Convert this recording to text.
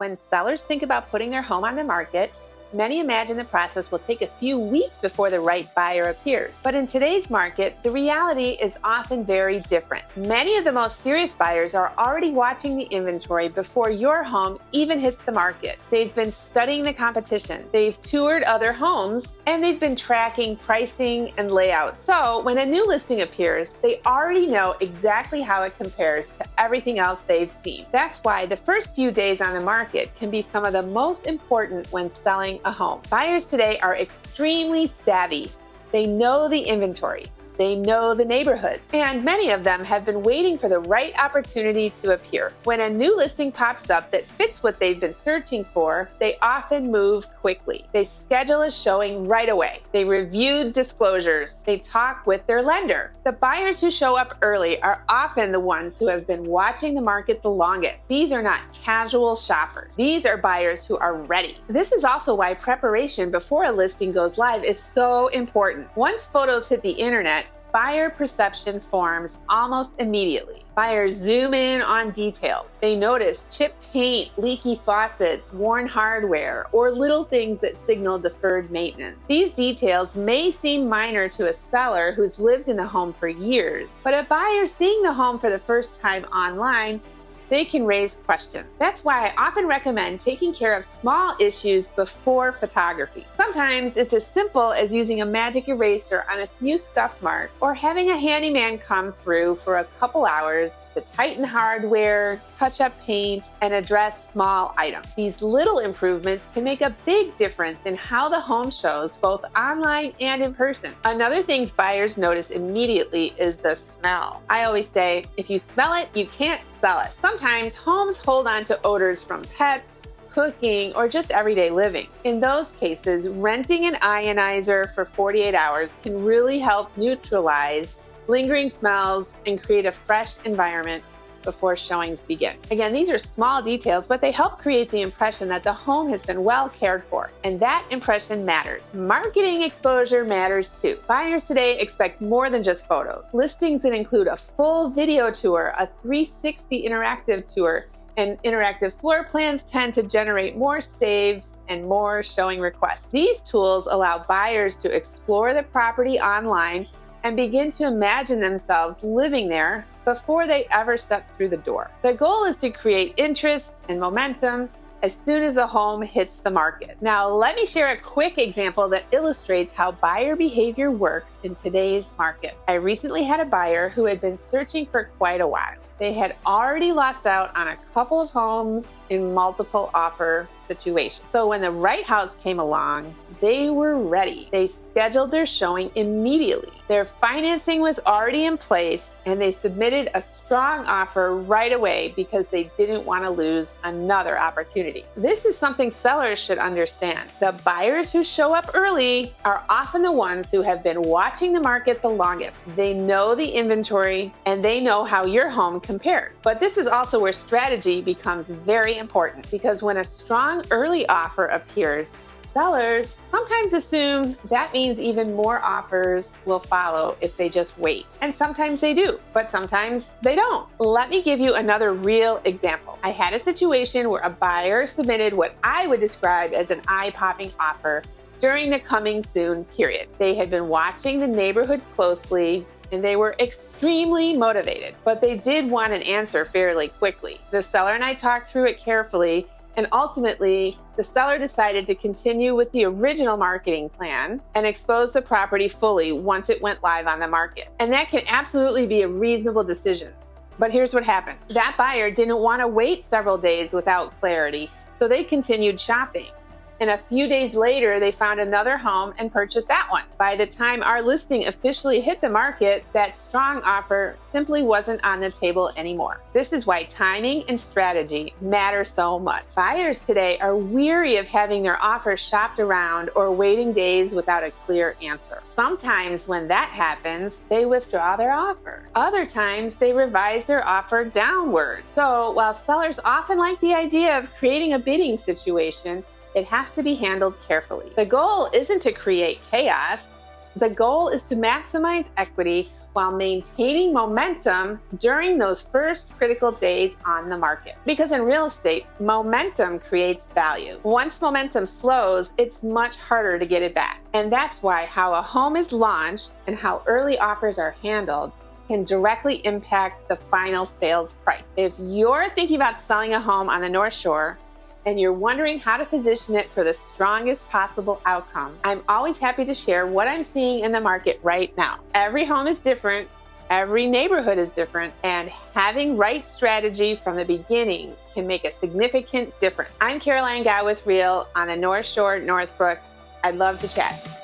When sellers think about putting their home on the market, many imagine the process will take a few weeks before the right buyer appears. But in today's market, the reality is often very different. Many of the most serious buyers are already watching the inventory before your home even hits the market. They've been studying the competition, they've toured other homes, and they've been tracking pricing and layout. So when a new listing appears, they already know exactly how it compares to everything else they've seen. That's why the first few days on the market can be some of the most important when selling a home. Buyers today are extremely savvy. They know the inventory. They know the neighborhood, and many of them have been waiting for the right opportunity to appear. When a new listing pops up that fits what they've been searching for, they often move quickly. They schedule a showing right away. They review disclosures. They talk with their lender. The buyers who show up early are often the ones who have been watching the market the longest. These are not casual shoppers. These are buyers who are ready. This is also why preparation before a listing goes live is so important. Once photos hit the internet, buyer perception forms almost immediately. Buyers zoom in on details. They notice chipped paint, leaky faucets, worn hardware, or little things that signal deferred maintenance. These details may seem minor to a seller who's lived in the home for years, but a buyer seeing the home for the first time online, they can raise questions. That's why I often recommend taking care of small issues before photography. Sometimes it's as simple as using a magic eraser on a few scuff marks or having a handyman come through for a couple hours to tighten hardware, touch up paint, and address small items. These little improvements can make a big difference in how the home shows both online and in person. Another thing buyers notice immediately is the smell. I always say, if you smell it, you can't sell it. Sometimes homes hold on to odors from pets, cooking, or just everyday living. In those cases, renting an ionizer for 48 hours can really help neutralize lingering smells and create a fresh environment before showings begin. Again, these are small details, but they help create the impression that the home has been well cared for, and that impression matters. Marketing exposure matters too. Buyers today expect more than just photos. Listings that include a full video tour, a 360 interactive tour, and interactive floor plans tend to generate more saves and more showing requests. These tools allow buyers to explore the property online and begin to imagine themselves living there before they ever step through the door. The goal is to create interest and momentum as soon as a home hits the market. Now, let me share a quick example that illustrates how buyer behavior works in today's market. I recently had a buyer who had been searching for quite a while. They had already lost out on a couple of homes in multiple offer situations. So when the right house came along, they were ready. They scheduled their showing immediately. Their financing was already in place, and they submitted a strong offer right away because they didn't want to lose another opportunity. This is something sellers should understand. The buyers who show up early are often the ones who have been watching the market the longest. They know the inventory and they know how your home compares. But this is also where strategy becomes very important, because when a strong early offer appears, sellers sometimes assume that means even more offers will follow if they just wait. And sometimes they do, but sometimes they don't. Let me give you another real example. I had a situation where a buyer submitted what I would describe as an eye-popping offer during the coming soon period. They had been watching the neighborhood closely and they were extremely motivated, but they did want an answer fairly quickly. The seller and I talked through it carefully, and ultimately, the seller decided to continue with the original marketing plan and expose the property fully once it went live on the market. And that can absolutely be a reasonable decision. But here's what happened. That buyer didn't want to wait several days without clarity, so they continued shopping. And a few days later, they found another home and purchased that one. By the time our listing officially hit the market, that strong offer simply wasn't on the table anymore. This is why timing and strategy matter so much. Buyers today are weary of having their offers shopped around or waiting days without a clear answer. Sometimes when that happens, they withdraw their offer. Other times, they revise their offer downward. So while sellers often like the idea of creating a bidding situation, it has to be handled carefully. The goal isn't to create chaos, The goal is to maximize equity while maintaining momentum during those first critical days on the market. Because in real estate, momentum creates value. Once momentum slows, it's much harder to get it back. And that's why how a home is launched and how early offers are handled can directly impact the final sales price. If you're thinking about selling a home on the North Shore, and you're wondering how to position it for the strongest possible outcome, I'm always happy to share what I'm seeing in the market right now. Every home is different, every neighborhood is different, and having right strategy from the beginning can make a significant difference. I'm Caroline Guy with Real on the North Shore, Northbrook. I'd love to chat.